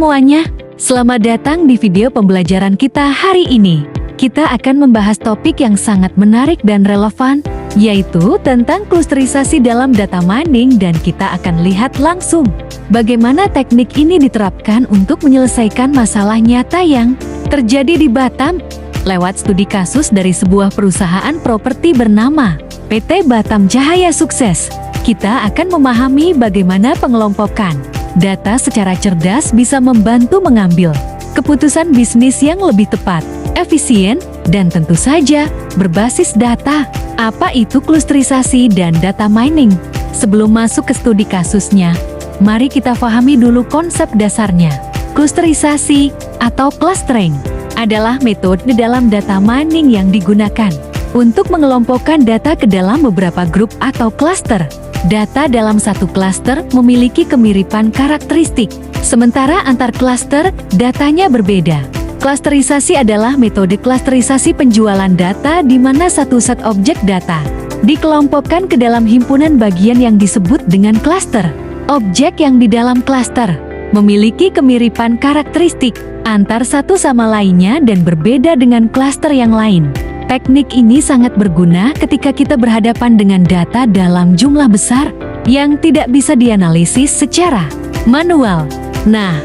semuanya, selamat datang di video pembelajaran kita hari ini. Kita akan membahas topik yang sangat menarik dan relevan, yaitu tentang klusterisasi dalam data mining, dan kita akan lihat langsung bagaimana teknik ini diterapkan untuk menyelesaikan masalah nyata yang terjadi di Batam lewat studi kasus dari sebuah perusahaan properti bernama PT Batam Jaya Sukses. Kita akan memahami bagaimana pengelompokan data secara cerdas bisa membantu mengambil keputusan bisnis yang lebih tepat, efisien, dan tentu saja berbasis data. Apa itu klusterisasi dan data mining? Sebelum masuk ke studi kasusnya, mari kita pahami dulu konsep dasarnya. Klusterisasi atau clustering adalah metode dalam data mining yang digunakan untuk mengelompokkan data ke dalam beberapa grup atau cluster. Data dalam satu cluster memiliki kemiripan karakteristik, sementara antar cluster datanya berbeda. Clusterisasi adalah metode clusterisasi penjualan data di mana satu set objek data dikelompokkan ke dalam himpunan bagian yang disebut dengan cluster. Objek yang di dalam cluster memiliki kemiripan karakteristik antar satu sama lainnya dan berbeda dengan cluster yang lain. Teknik ini sangat berguna ketika kita berhadapan dengan data dalam jumlah besar yang tidak bisa dianalisis secara manual. Nah,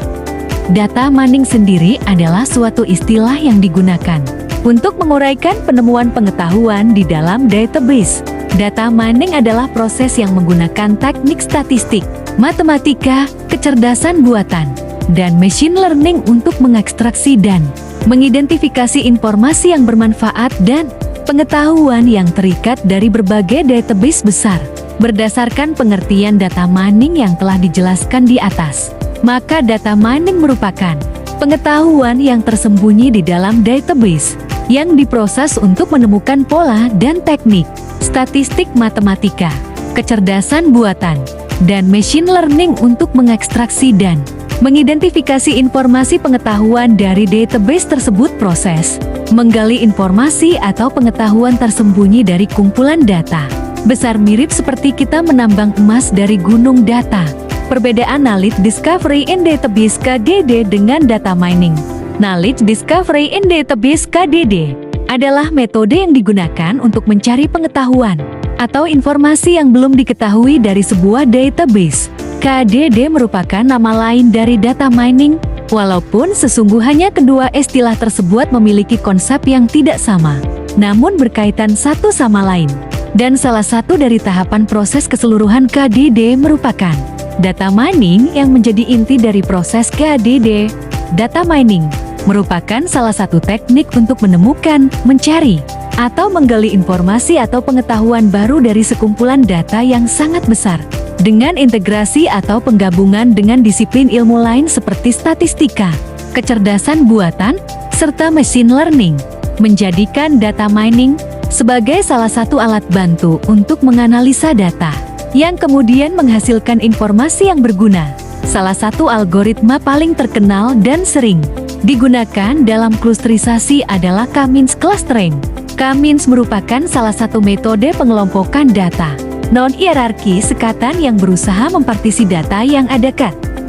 data mining sendiri adalah suatu istilah yang digunakan untuk menguraikan penemuan pengetahuan di dalam database. Data mining adalah proses yang menggunakan teknik statistik, matematika, kecerdasan buatan, dan machine learning untuk mengekstraksi dan mengidentifikasi informasi yang bermanfaat dan pengetahuan yang terikat dari berbagai database besar. Berdasarkan pengertian data mining yang telah dijelaskan di atas, maka data mining merupakan pengetahuan yang tersembunyi di dalam database yang diproses untuk menemukan pola dan teknik statistik, matematika, kecerdasan buatan, dan machine learning untuk mengekstraksi dan mengidentifikasi informasi pengetahuan dari database tersebut. Proses menggali informasi atau pengetahuan tersembunyi dari kumpulan data besar mirip seperti kita menambang emas dari gunung data. Perbedaan Knowledge Discovery in Database (KDD) dengan data mining. Knowledge Discovery in Database (KDD) adalah metode yang digunakan untuk mencari pengetahuan atau informasi yang belum diketahui dari sebuah database. KDD merupakan nama lain dari data mining, walaupun sesungguhnya kedua istilah tersebut memiliki konsep yang tidak sama, namun berkaitan satu sama lain. Dan salah satu dari tahapan proses keseluruhan KDD merupakan data mining yang menjadi inti dari proses KDD. Data mining merupakan salah satu teknik untuk menemukan, mencari, atau menggali informasi atau pengetahuan baru dari sekumpulan data yang sangat besar, dengan integrasi atau penggabungan dengan disiplin ilmu lain seperti statistika, kecerdasan buatan, serta machine learning, menjadikan data mining sebagai salah satu alat bantu untuk menganalisa data, yang kemudian menghasilkan informasi yang berguna. Salah satu algoritma paling terkenal dan sering digunakan dalam klusterisasi adalah K-means clustering. K-means merupakan salah satu metode pengelompokan data non-hierarki sekatan yang berusaha mempartisi data yang ada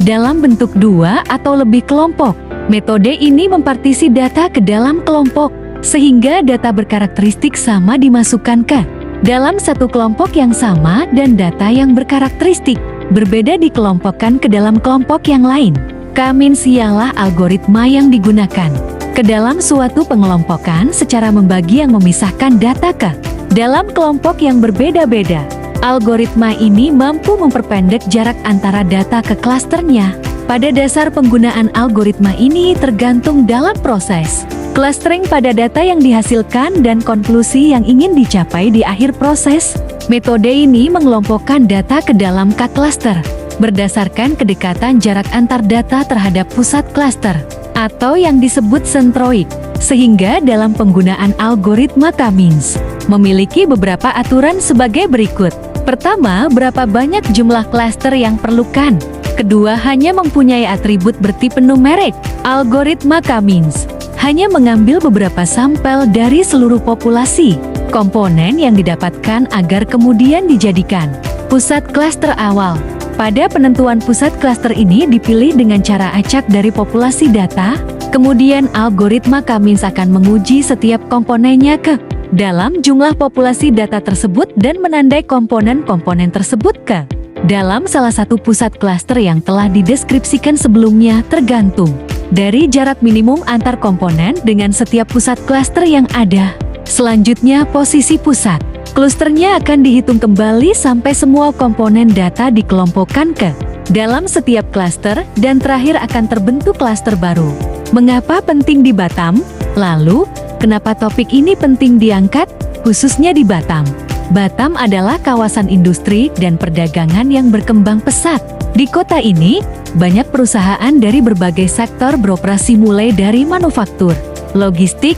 dalam bentuk dua atau lebih kelompok. Metode ini mempartisi data ke dalam kelompok, sehingga data berkarakteristik sama dimasukkan ke dalam satu kelompok yang sama dan data yang berkarakteristik berbeda dikelompokkan ke dalam kelompok yang lain. K-means ialah algoritma yang digunakan ke dalam suatu pengelompokan secara membagi yang memisahkan data ke dalam kelompok yang berbeda-beda. Algoritma ini mampu memperpendek jarak antara data ke klasternya. Pada dasar penggunaan algoritma ini tergantung dalam proses clustering pada data yang dihasilkan dan konklusi yang ingin dicapai di akhir proses. Metode ini mengelompokkan data ke dalam K-cluster berdasarkan kedekatan jarak antar data terhadap pusat cluster atau yang disebut sentroid. Sehingga dalam penggunaan algoritma K-means memiliki beberapa aturan sebagai berikut. Pertama, berapa banyak jumlah klaster yang perlukan. Kedua, hanya mempunyai atribut bertipe numerik. Algoritma K-means hanya mengambil beberapa sampel dari seluruh populasi komponen yang didapatkan agar kemudian dijadikan pusat klaster awal. Pada penentuan pusat klaster ini dipilih dengan cara acak dari populasi data, kemudian algoritma Cummins akan menguji setiap komponennya ke dalam jumlah populasi data tersebut dan menandai komponen-komponen tersebut ke dalam salah satu pusat klaster yang telah dideskripsikan sebelumnya tergantung dari jarak minimum antar komponen dengan setiap pusat klaster yang ada. Selanjutnya posisi pusat. Klusternya akan dihitung kembali sampai semua komponen data dikelompokkan ke dalam setiap klaster dan terakhir akan terbentuk klaster baru. Mengapa penting di Batam? Lalu, kenapa topik ini penting diangkat, khususnya di Batam? Batam adalah kawasan industri dan perdagangan yang berkembang pesat. Di kota ini, banyak perusahaan dari berbagai sektor beroperasi mulai dari manufaktur, logistik,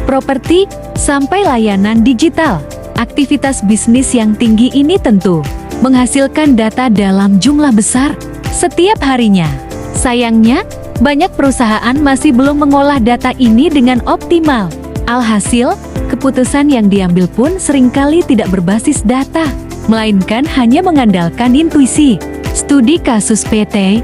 properti, sampai layanan digital. Aktivitas bisnis yang tinggi ini tentu menghasilkan data dalam jumlah besar setiap harinya. Sayangnya, banyak perusahaan masih belum mengolah data ini dengan optimal. Alhasil, keputusan yang diambil pun seringkali tidak berbasis data, melainkan hanya mengandalkan intuisi. Studi kasus PT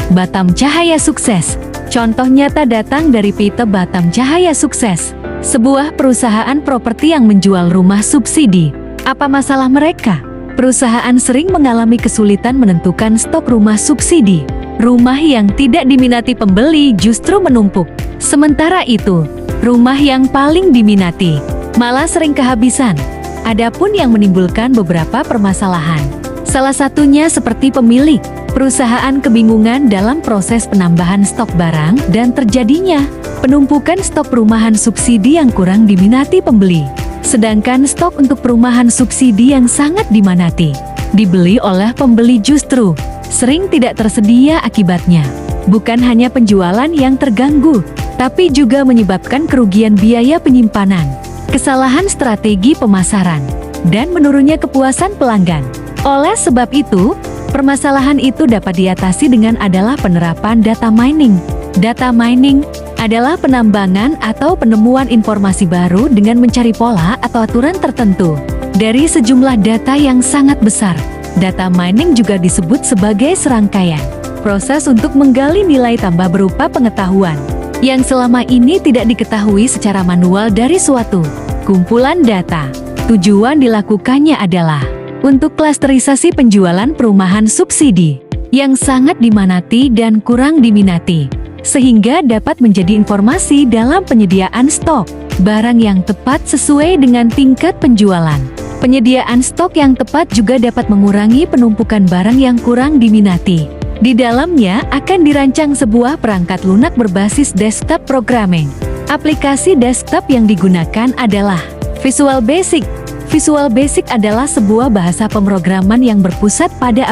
Batam Cahaya Sukses. Contoh nyata datang dari PT Batam Cahaya Sukses, sebuah perusahaan properti yang menjual rumah subsidi. Apa masalah mereka? Perusahaan sering mengalami kesulitan menentukan stok rumah subsidi. Rumah yang tidak diminati pembeli justru menumpuk. Sementara itu, rumah yang paling diminati malah sering kehabisan. Adapun yang menimbulkan beberapa permasalahan. Salah satunya seperti pemilik perusahaan kebingungan dalam proses penambahan stok barang dan terjadinya penumpukan stok perumahan subsidi yang kurang diminati pembeli. Sedangkan stok untuk perumahan subsidi yang sangat diminati, dibeli oleh pembeli justru sering tidak tersedia akibatnya. Bukan hanya penjualan yang terganggu, tapi juga menyebabkan kerugian biaya penyimpanan, kesalahan strategi pemasaran, dan menurunnya kepuasan pelanggan. Oleh sebab itu, permasalahan itu dapat diatasi dengan adalah penerapan data mining. Data mining adalah penambangan atau penemuan informasi baru dengan mencari pola atau aturan tertentu dari sejumlah data yang sangat besar. Data mining juga disebut sebagai serangkaian proses untuk menggali nilai tambah berupa pengetahuan yang selama ini tidak diketahui secara manual dari suatu kumpulan data. Tujuan dilakukannya adalah untuk klasterisasi penjualan perumahan subsidi yang sangat diminati dan kurang diminati, sehingga dapat menjadi informasi dalam penyediaan stok barang yang tepat sesuai dengan tingkat penjualan. Penyediaan stok yang tepat juga dapat mengurangi penumpukan barang yang kurang diminati. Di dalamnya akan dirancang sebuah perangkat lunak berbasis desktop programming. Aplikasi desktop yang digunakan adalah Visual Basic. Visual Basic adalah sebuah bahasa pemrograman yang berpusat pada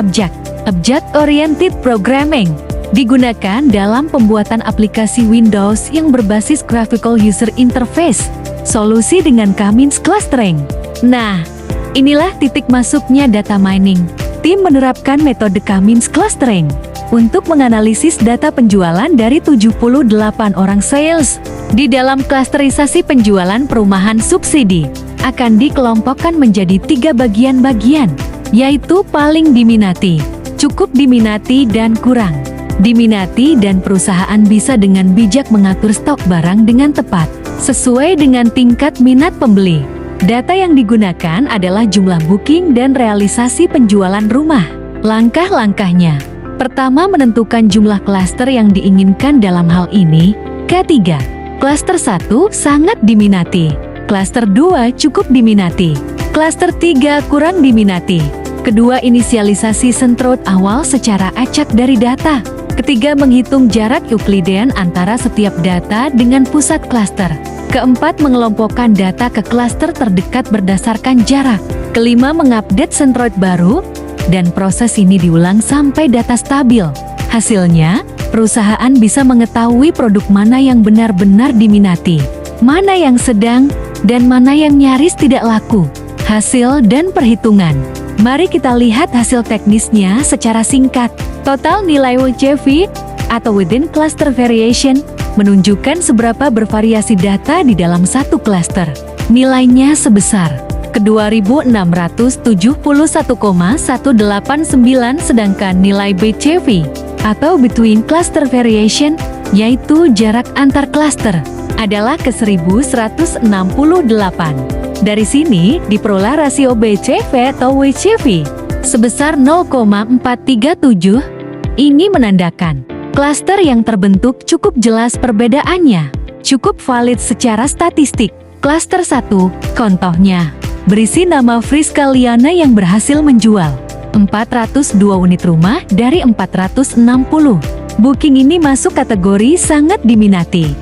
Object-Oriented Programming. Digunakan dalam pembuatan aplikasi Windows yang berbasis Graphical User Interface. Solusi dengan Cummins Clustering. Nah, inilah titik masuknya data mining. Tim menerapkan metode Cummins Clustering untuk menganalisis data penjualan dari 78 orang sales. Di dalam klasterisasi penjualan perumahan subsidi, akan dikelompokkan menjadi 3 bagian-bagian, yaitu paling diminati, cukup diminati, dan kurang diminati, dan perusahaan bisa dengan bijak mengatur stok barang dengan tepat, sesuai dengan tingkat minat pembeli. Data yang digunakan adalah jumlah booking dan realisasi penjualan rumah. Langkah-langkahnya. Pertama, menentukan jumlah klaster yang diinginkan dalam hal ini. Ketiga, klaster 1 sangat diminati. Klaster 2 cukup diminati. Klaster 3 kurang diminati. Kedua, inisialisasi sentrot awal secara acak dari data. Ketiga, menghitung jarak Euklidean antara setiap data dengan pusat klaster. Keempat, mengelompokkan data ke klaster terdekat berdasarkan jarak. Kelima, mengupdate sentrot baru, dan proses ini diulang sampai data stabil. Hasilnya, perusahaan bisa mengetahui produk mana yang benar-benar diminati, mana yang sedang, dan mana yang nyaris tidak laku. Hasil dan perhitungan. Mari kita lihat hasil teknisnya secara singkat. Total nilai WCV atau Within Cluster Variation menunjukkan seberapa bervariasi data di dalam satu klaster. Nilainya sebesar ke 2.671,189, sedangkan nilai BCV atau Between Cluster Variation, yaitu jarak antar klaster, adalah ke 1.168. Dari sini diperoleh rasio BCV atau WCV sebesar 0,437. Ini menandakan klaster yang terbentuk cukup jelas perbedaannya, cukup valid secara statistik. Klaster 1, contohnya, berisi nama Friska Liana yang berhasil menjual 402 unit rumah dari 460. Booking ini masuk kategori sangat diminati.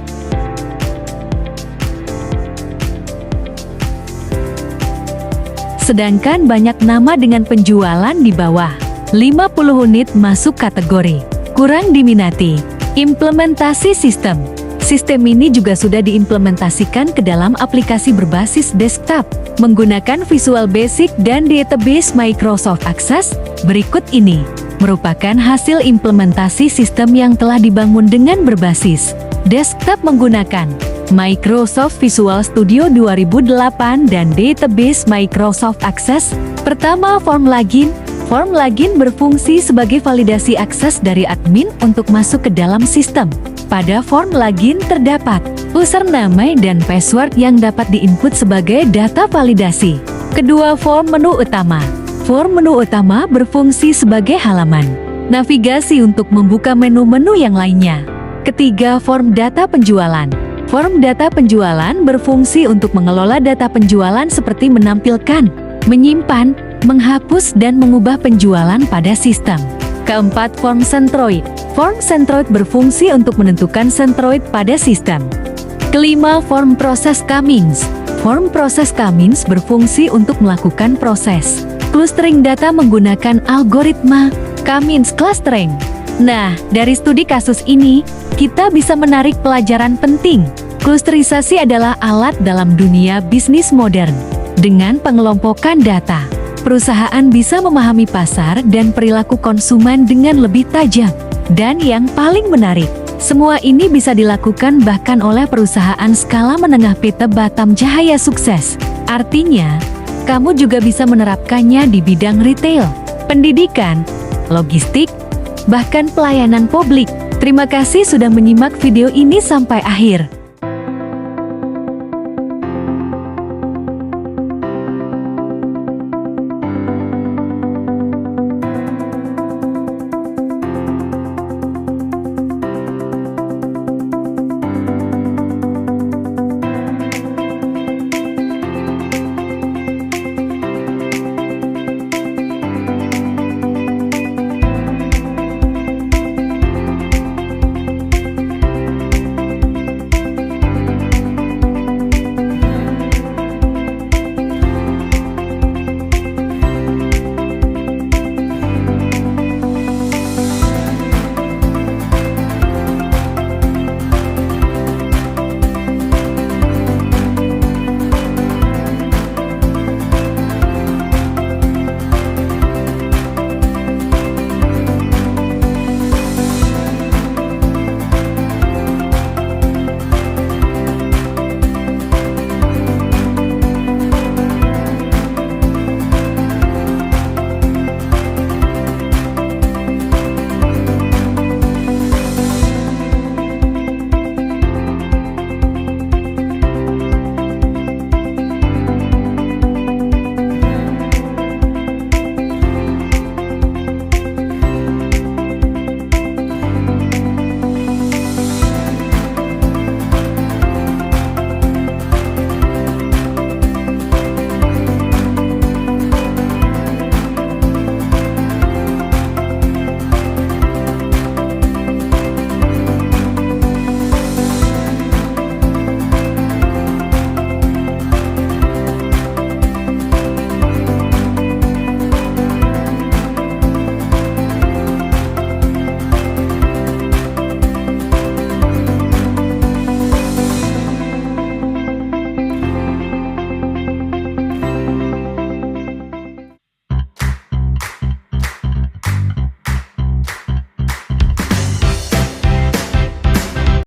Sedangkan banyak nama dengan penjualan di bawah 50 unit masuk kategori kurang diminati. Implementasi sistem. Sistem ini juga sudah diimplementasikan ke dalam aplikasi berbasis desktop menggunakan Visual Basic dan Database Microsoft Access. Berikut ini merupakan hasil implementasi sistem yang telah dibangun dengan berbasis desktop menggunakan Microsoft Visual Studio 2008 dan Database Microsoft Access. Pertama, form login. Form login berfungsi sebagai validasi akses dari admin untuk masuk ke dalam sistem. Pada form login terdapat username dan password yang dapat diinput sebagai data validasi. Kedua, form menu utama. Form menu utama berfungsi sebagai halaman navigasi untuk membuka menu-menu yang lainnya. Ketiga, form data penjualan. Form data penjualan berfungsi untuk mengelola data penjualan seperti menampilkan, menyimpan, menghapus, dan mengubah penjualan pada sistem. Keempat, form centroid. Form centroid berfungsi untuk menentukan centroid pada sistem. Kelima, form process Cummins. Form process Cummins berfungsi untuk melakukan proses clustering data menggunakan algoritma Cummins clustering. Nah, dari studi kasus ini, kita bisa menarik pelajaran penting. Klusterisasi adalah alat dalam dunia bisnis modern. Dengan pengelompokan data, perusahaan bisa memahami pasar dan perilaku konsumen dengan lebih tajam. Dan yang paling menarik, semua ini bisa dilakukan bahkan oleh perusahaan skala menengah Peter Batam Cahaya sukses. Artinya, kamu juga bisa menerapkannya di bidang retail, pendidikan, logistik, bahkan pelayanan publik. Terima kasih sudah menyimak video ini sampai akhir.